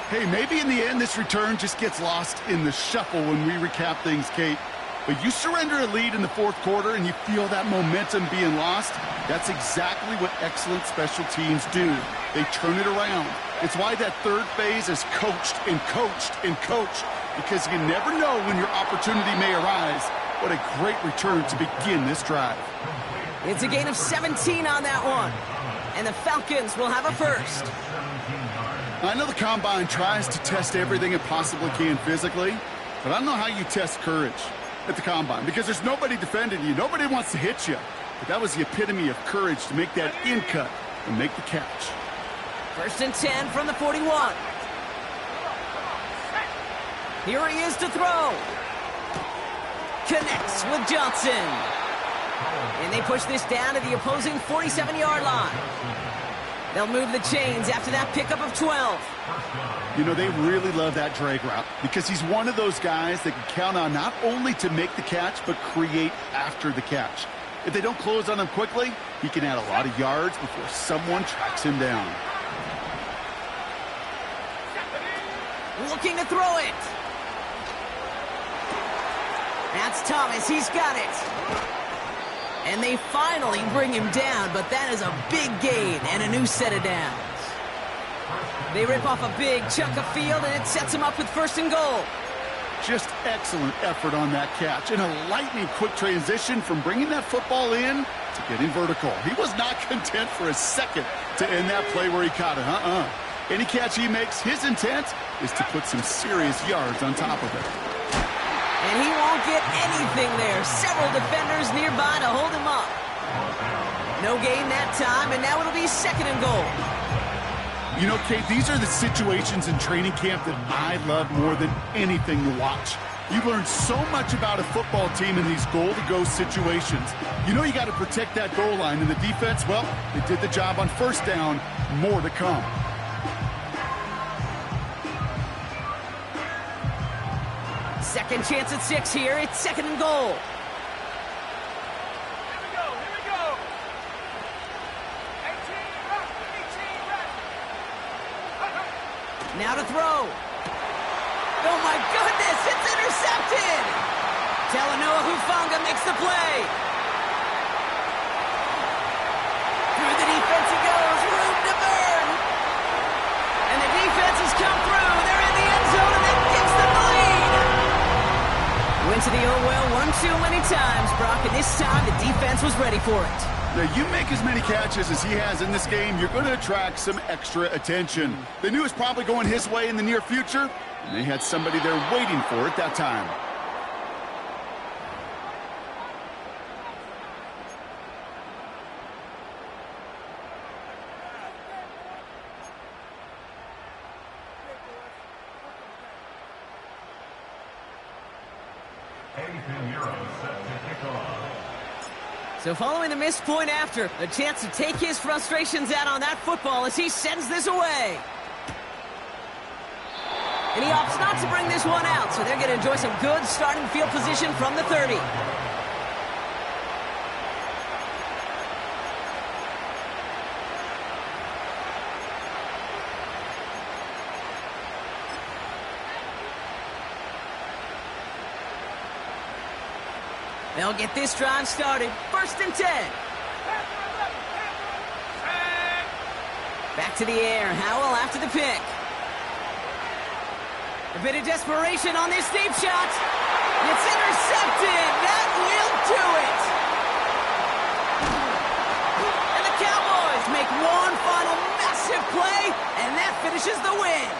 Hey, maybe in the end this return just gets lost in the shuffle when we recap things, Kate. But you surrender a lead in the fourth quarter and you feel that momentum being lost. That's exactly what excellent special teams do. They turn it around. It's why that third phase is coached and coached and coached, because you never know when your opportunity may arise. What a great return to begin this drive. It's a gain of 17 on that one. And the Falcons will have a first. I know the Combine tries to test everything it possibly can physically, but I don't know how you test courage at the Combine, because there's nobody defending you. Nobody wants to hit you. But that was the epitome of courage to make that in cut and make the catch. First and 10 from the 41. Here he is to throw. Connects with Johnson. And they push this down to the opposing 47-yard line. They'll move the chains after that pickup of 12. You know, they really love that drag route because he's one of those guys that can count on not only to make the catch, but create after the catch. If they don't close on him quickly, he can add a lot of yards before someone tracks him down. Looking to throw it. That's Thomas. He's got it. And they finally bring him down, but that is a big gain and a new set of downs. They rip off a big chunk of field, and it sets him up with first and goal. Just excellent effort on that catch, and a lightning quick transition from bringing that football in to getting vertical. He was not content for a second to end that play where he caught it. Any catch he makes, his intent is to put some serious yards on top of it. And he won't get anything there. Several defenders nearby to hold him up. No gain that time, and now it'll be second and goal. You know, Kate, these are the situations in training camp that I love more than anything to watch. You learn so much about a football team in these goal-to-go situations. You know you got to protect that goal line, and the defense, well, they did the job on first down. More to come. Second chance at 6 here. It's second and goal. Here we go. 18 rush. Now to throw. Oh, my goodness. It's intercepted. Talanoa Hufanga makes the play. Through the defense he goes. Room to burn. And the defense has come through. They're in the end zone, and that gives them the lead. Went to the oh well one too many times, Brock, and this time the defense was ready for it. Now, you make as many catches as he has in this game, you're going to attract some extra attention. They knew it was probably going his way in the near future, and they had somebody there waiting for it that time. So following the missed point after, a chance to take his frustrations out on that football as he sends this away. And he opts not to bring this one out, so they're going to enjoy some good starting field position from the 30. They'll get this drive started. First and 10. Back to the air. Howell after the pick. A bit of desperation on this deep shot. It's intercepted. That will do it. And the Cowboys make one final massive play, and that finishes the win.